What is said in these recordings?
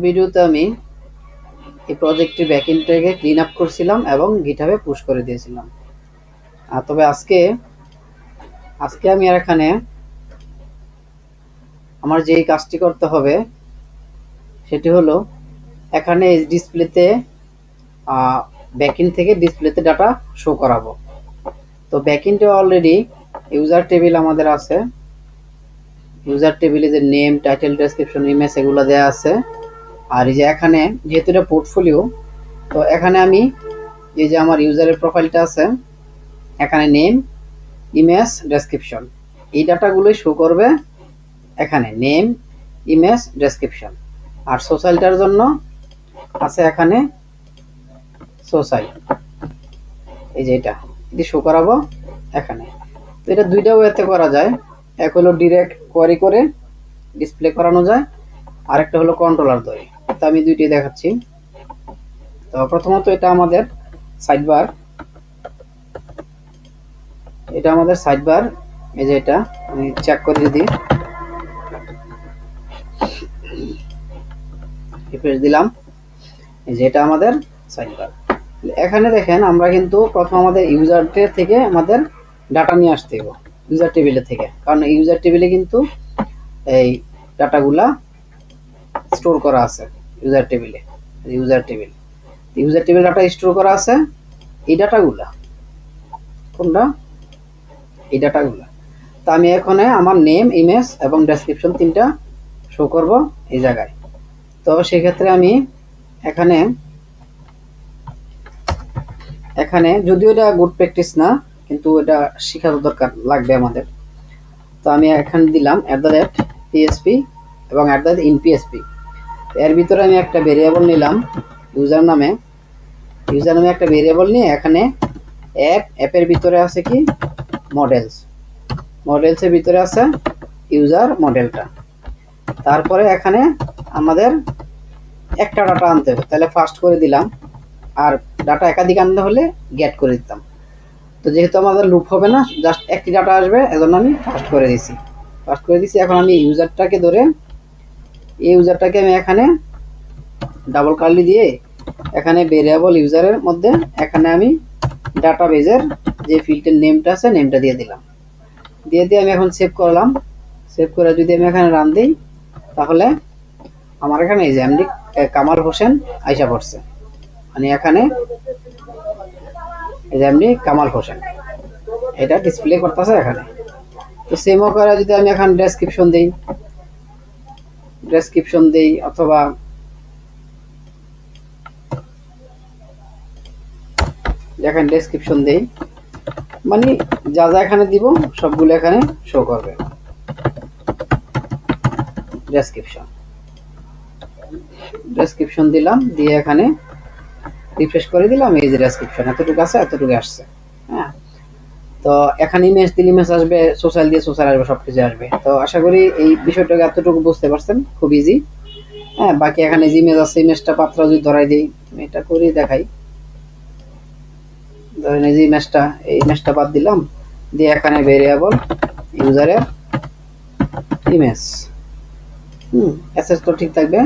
ভিডিওতে আমি এই প্রজেক্টের ব্যাকএন্ডটাকে ক্লিন আপ করছিলাম এবং গিটহাবে পুশ করে দিয়েছিলাম। তবে আজকে আমি আর এখানে আমার যেই কাজটি করতে হবে সেটি হলো এখানে ডিসপ্লেতে ব্যাকএন্ড থেকে ডিসপ্লেতে ডাটা শো করাবো। তো ব্যাকএন্ডে অলরেডি ইউজার টেবিল আমাদের আছে। ইউজার টেবিলে যে নেম, টাইটেল, ডেসক্রিপশন, ইমেজ এগুলো দেওয়া আছে। আর এই যে এখানে যেহেতু এটা পোর্টফোলিও, তো এখানে আমি এই যে আমার ইউজারের প্রোফাইলটা আছে, এখানে নেম, ইমেজ, ডেসক্রিপশন এই ডাটাগুলোই শো করবে এখানে, নেম, ইমেজ, ডেসক্রিপশন। আর সোশ্যালটার জন্য আছে এখানে সোশ্যাল, এই যে এটা শো করাবো এখানে। তো এটা দুইটা ওয়েতে করা যায়, এক হলো ডিরেক্ট কোয়ারি করে ডিসপ্লে করানো যায়, আরেকটা হলো কন্ট্রোলার ধরে। তো আমি দুইটাই দেখাচ্ছি। তো প্রথমত এটা আমাদের সাইডবার, এই যে এটা আমি চেক করে যদি রিফ্রেশ দিলাম, এই যে এটা আমাদের সাইডবার। এখানে দেখেন আমরা কিন্তু প্রথম আমাদের ইউজার থেকে আমাদের ডাটা নিয়ে আসতে হবে ইউজার টেবিলে থেকে, কারণ ইউজার টেবিলে কিন্তু এই ডাটাগুলা স্টোর করা আছে। ইউজার টেবিল ডাটা স্টোর করা আছে। এই ডাটাগুলা কোনটা? এই ডাটাগুলা। তো আমি এখানে আমার নেম, ইমেজ এবং ডেসক্রিপশন তিনটা শো করব এই জায়গায়। তো সেক্ষেত্রে আমি এখানে যদিও এটা গুড প্র্যাকটিস না, কিন্তু এটা শেখা দরকার লাগবে আমাদের। তো আমি এখানে দিলাম @PSP এবং @InPSP। এর ভিতরে আমি একটা ভেরিয়েবল নিলাম ইউজার নামে একটা ভেরিয়েবল নিয়ে এখানে অ্যাপের ভিতরে আছে কি মডেলসের ভিতরে আছে ইউজার মডেলটা। তারপরে এখানে আমাদের একটা ডাটা আনতে হবে, তাহলে ফার্স্ট করে দিলাম। আর ডাটা একাধিক আনতে হলে গেট করে দিতাম। তো যেহেতু আমাদের লুপ হবে না, জাস্ট একটি ডাটা আসবে, এজন্য আমি ফার্স্ট করে দিছি। এখন আমি ইউজারটাকে ধরে এই ইউজারটাকে আমি এখানে ডাবল কার্লি দিয়ে এখানে ভেরিয়েবল ইউজারের মধ্যে এখানে আমি ডাটাবেজের যে ফিল্ডের নেমটা আছে নেমটা দিয়ে দিলাম। দিয়ে আমি এখন সেভ করলাম। সেভ করে যদি আমি এখানে রান দিই, তাহলে আমার এখানে এই যে এমডি কামাল হোসেন আইসা পড়ছে, মানে এখানে এই যে এমডি কামাল হোসেন এটা ডিসপ্লে করতেছে এখানে। তো সেম করে যদি আমি এখানে ডেসক্রিপশন দেই অথবা এখানে ডেসক্রিপশন দেই, মানে যা যা এখানে দিব সবগুলো এখানে শো করবে। ডেসক্রিপশন দিলাম, দিয়ে এখানে রিফ্রেশ করে দিলাম, এই যে ডেসক্রিপশন এতটুকু আছে, এতটুকু আসছে। হ্যাঁ, তো এখানে ইমেজ দিলে ইমেজ আসবে, সোশ্যাল দিয়ে সোশ্যাল আসবে, সবকিছু আসবে। তো আশা করি এই বিষয়টাকে এতটুকু বুঝতে পারছেন, খুব ইজি। হ্যাঁ, বাকি এখানে যে ইমেজ আছে, ইমেজটা পাত্র যদি ধরাই দিই, এটা করে দেখাই। ধরেন এই যে ইমেজটা বাদ দিলাম, দিয়ে এখানে ভেরিয়েবল ইউজারের ইমেজ, অ্যাসেট তো ঠিক থাকবে।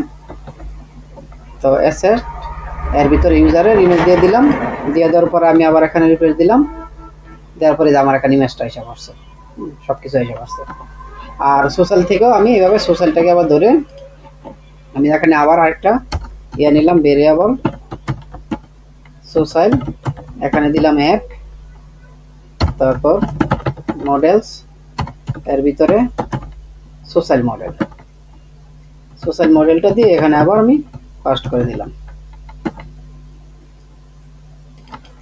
তো অ্যাসেট এর ভিতরে ইউজারের ইমেজ দিয়ে দিলাম। দিয়ে দেওয়ার পরে আমি আবার এখানে রিফ্রেশ দিলাম, দেওয়ার পরে আমার এখানে ইমেজটা এসে পড়ছে, সবকিছু এসে পড়ছে। আর সোশ্যাল থেকেও আমি এইভাবে সোশ্যালটাকে আবার ধরে আমি এখানে আবার আরেকটা নিলাম ভেরিয়েবল সোশ্যাল, এখানে দিলাম অ্যাপ, তারপর মডেলস, এর ভিতরে সোশ্যাল মডেলটা দিয়ে এখানে আবার আমি ফার্স্ট করে দিলাম,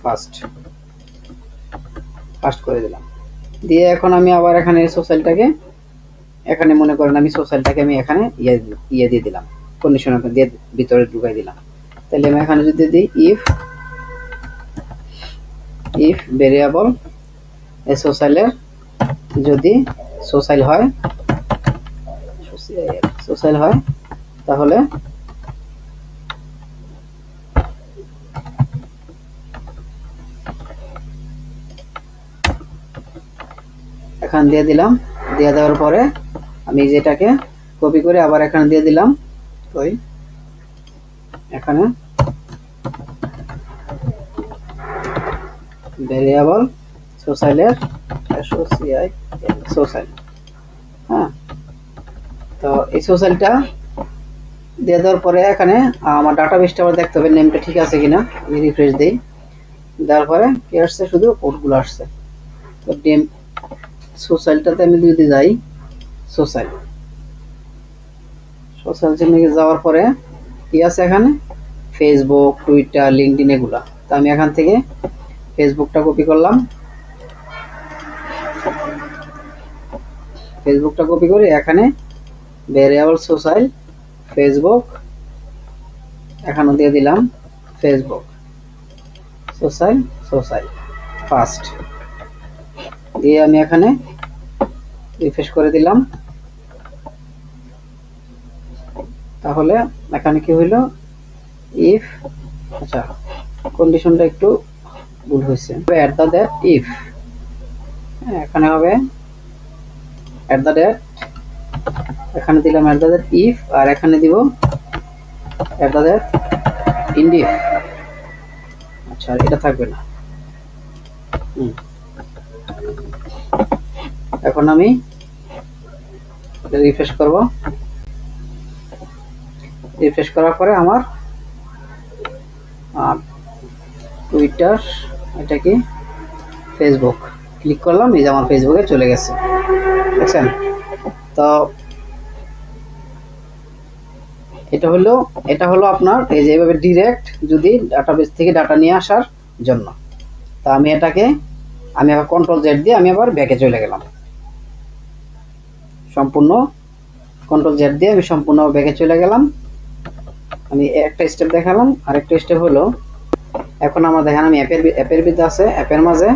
ফার্স্ট দিয়ে এখন আমি আবার এখানে সোশ্যালটাকে এখানে মনে করেন আমি সোশ্যালটাকে আমি এখানে দিয়ে দিলাম, কন্ডিশন দিয়ে ভিতরে ঢুকাই দিলাম। তাহলে আমি এখানে যদি দিই ইফ ভেরিয়েবল সোশ্যালের যদি সোশ্যাল হয় তাহলে এখানে দিয়ে দিলাম। দেওয়ার পরে আমি যেটাকে কপি করে আবার এখানে দিয়ে দিলাম, এখানে ভেরিয়েবল সোসাইলের সোসাইল, হ্যাঁ। তো এই সোসাইলটা দিয়ে দেওয়ার পরে এখানে আমার ডাটাবেসটা আবার দেখতে হবে নেমটা ঠিক আছে কিনা। আমি রিফ্রেশ দিই, দেওয়ার পরে কি আসছে, শুধু কোডগুলো আসছে। তো নেম সোসাইলটাতে আমি যদি যাই, সোসাইল জন্য যাওয়ার পরে কি আছে এখানে, ফেসবুক, টুইটার, লিঙ্কডইন এগুলা। তো আমি এখান থেকে ফেসবুকটা কপি করলাম, ফেসবুকটা কপি করে এখানে ভেরিয়েবল সোসাইল ফেসবুক এখানে দিয়ে দিলাম, ফেসবুক সোসাইল ফার্স্ট দিয়ে আমি এখানে রিফ্রেশ করে দিলাম। তাহলে এখানে কি হইল, ইফ, আচ্ছা কন্ডিশনটা একটু ভুল হয়েছে, এট দ্য ডেট ইফ, এখানে হবে এট দ্য ডেট, এখানে দিলাম এট দ্য ডেট ইফ, আর এখানে দিব এট দ্য ডেট ইন্ডিফ। আচ্ছা এটা থাকবে না। এখন আমি রিফ্রেশ করব, রিফ্রেশ করার পরে আমার টুইটার, এটা কি ফেসবুক, ক্লিক করলাম, এই যে আমার ফেসবুকে চলে গেছে, দেখছেন। তো এটা হলো আপনার এই যে এইভাবে ডিরেক্ট যদি ডাটাবেস থেকে ডাটা নিয়ে আসার জন্য। তো আমি এটাকে আমি আবার কন্ট্রোল জেড দিয়ে আমি আবার ব্যাকে চলে গেলাম, সম্পূর্ণ কন্ট্রোল জেড দিয়ে আমি সম্পূর্ণ ব্যাকে চলে গেলাম। আমি একটা স্টেপ দেখালাম, আরেকটা স্টেপ হলো এখন আমার দেখেন আমি অ্যাপের ভিতরে আছে, অ্যাপের মাঝে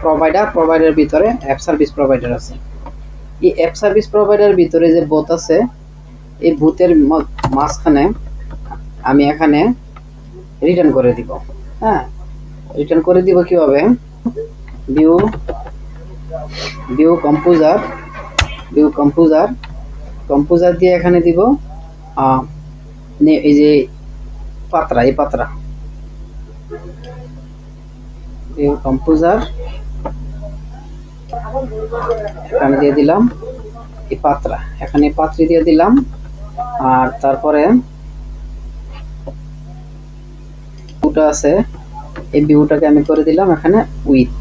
প্রোভাইডার ভিতরে অ্যাপ সার্ভিস প্রোভাইডার আছে। এই অ্যাপ সার্ভিস প্রোভাইডার ভিতরে যে বোথ আছে, এই বুথের মাঝখানে আমি এখানে রিটার্ন করে দিব, হ্যাঁ। রিটার্ন করে দিব কিভাবে, ভিউ কম্পোজার দিয়ে এখানে দিব এই যে পাত্রা, এই পাত্রা ভিউ কম্পোজার এখানে দিয়ে দিলাম, এই পাত্রা এখানে পাত্রি দিয়ে দিলাম। আর তারপরে ভিউটা আছে, এই ভিউটাকে আমি করে দিলাম এখানে with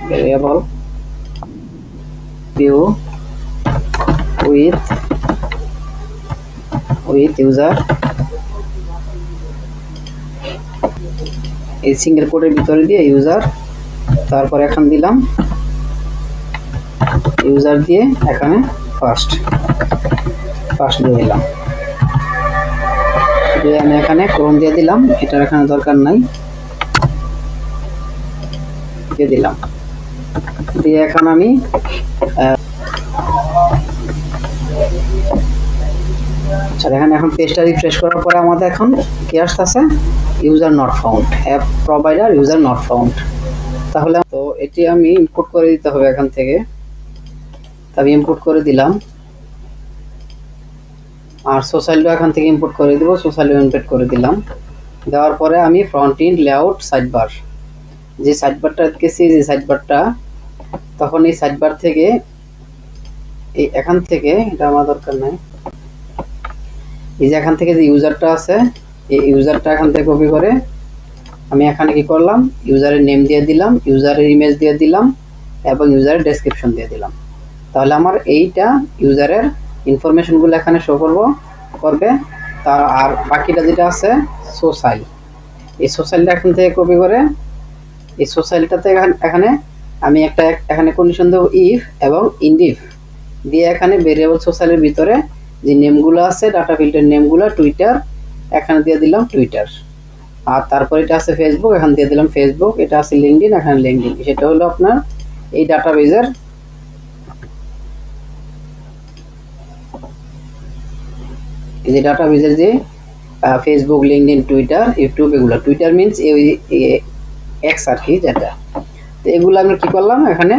variable view with user, এই সিঙ্গেল কোডের ভিতরে দিয়ে ইউজার, তারপর এখন দিলাম ইউজার দিয়ে এখানে ফার্স্ট দিয়ে দিলাম, দিয়ে আমি এখানে ক্রোম দিয়ে দিলাম, এটার এখানে দরকার নাই, দিয়ে দিলাম। দিয়ে এখন আমি আচ্ছা দেখেন, এখন পেজটা রিফ্রেশ করার পরে আমাদের এখন কি আসতেছে, user not found, app provider user not found. তাহলে তো এটি আমি ইম্পোর্ট করে দিতে হবে এখান থেকে, আমি ইম্পোর্ট করে দিলাম। আর সোসাইলও এখান থেকে ইম্পোর্ট করে দিব, সোসাইলও ইম্পোর্ট করে দিলাম। দেওয়ার পরে আমি ফ্রন্ট এন্ড লেআউট সাইডবার, যে সাইডবারটা দেখেছি, যে সাইডবারটা, তখন এই সাইডবার থেকে এই এখান থেকে, এটা আমার দরকার নাই, এই যে এখান থেকে যে ইউজারটা আছে, এই ইউজারটা এখান থেকে কপি করে আমি এখানে কি করলাম, ইউজারের নেম দিয়ে দিলাম, ইউজারের ইমেজ দিয়ে দিলাম এবং ইউজারের ডেসক্রিপশন দিয়ে দিলাম। তাহলে আমার এইটা ইউজারের ইনফরমেশনগুলো এখানে শো করবে। তার আর বাকিটা যেটা আছে সোসাইল, এই সোসাইলটা এখান থেকে কপি করে এই সোসাইলটাতে এখানে আমি একটা এখানে কন্ডিশন দেবো ইফ এবং ইন্ডিফ দিয়ে এখানে ভেরিয়েবল সোসাইলের ভিতরে যে নেমগুলো আছে, ডাটা ফিল্ডের নেমগুলো, টুইটার এখানে দিয়ে দিলাম টুইটার, আর তারপর এটা আছে ফেসবুক, এখানে দিয়ে দিলাম ফেসবুক, এটা আছে লিঙ্কডইন, এখানে লিঙ্কডইন। সেটা হলো আপনার এই ডাটাবেজের এই যে ডাটাবেজের যে ফেসবুক, লিঙ্কডইন, টুইটার, ইউটিউব, এগুলো টুইটার মিনস এক্স আর কি যেটা। তো এগুলো আমি কি করলাম, এখানে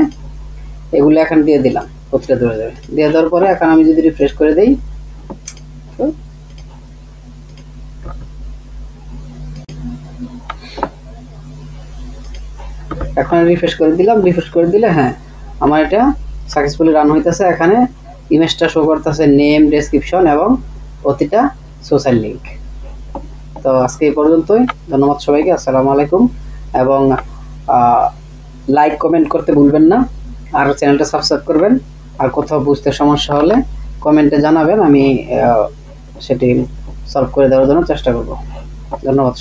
এগুলো এখানে দিয়ে দিলাম, প্রতিটা ধরে যাবে। দিয়ে দেওয়ার পরে এখন আমি যদি রিফ্রেশ করে দিই, এখন রিফ্রেশ করে দিলাম, রিফ্রেশ করে দিলে হ্যাঁ আমার এটা সাকসেসফুলি রান হইতেছে। এখানে ইমেজটা শো করতেছে, নেম, ডেসক্রিপশন এবং প্রতিটা সোশ্যাল লিংক। তো আজকে এই পর্যন্তই, ধন্যবাদ সবাইকে, আসসালামু আলাইকুম। এবং লাইক কমেন্ট করতে ভুলবেন না, আর চ্যানেলটা সাবস্ক্রাইব করবেন। আর কোথাও বুঝতে সমস্যা হলে কমেন্টে জানাবেন, আমি সেটি সলভ করে দেওয়ার জন্য চেষ্টা করব। ধন্যবাদ।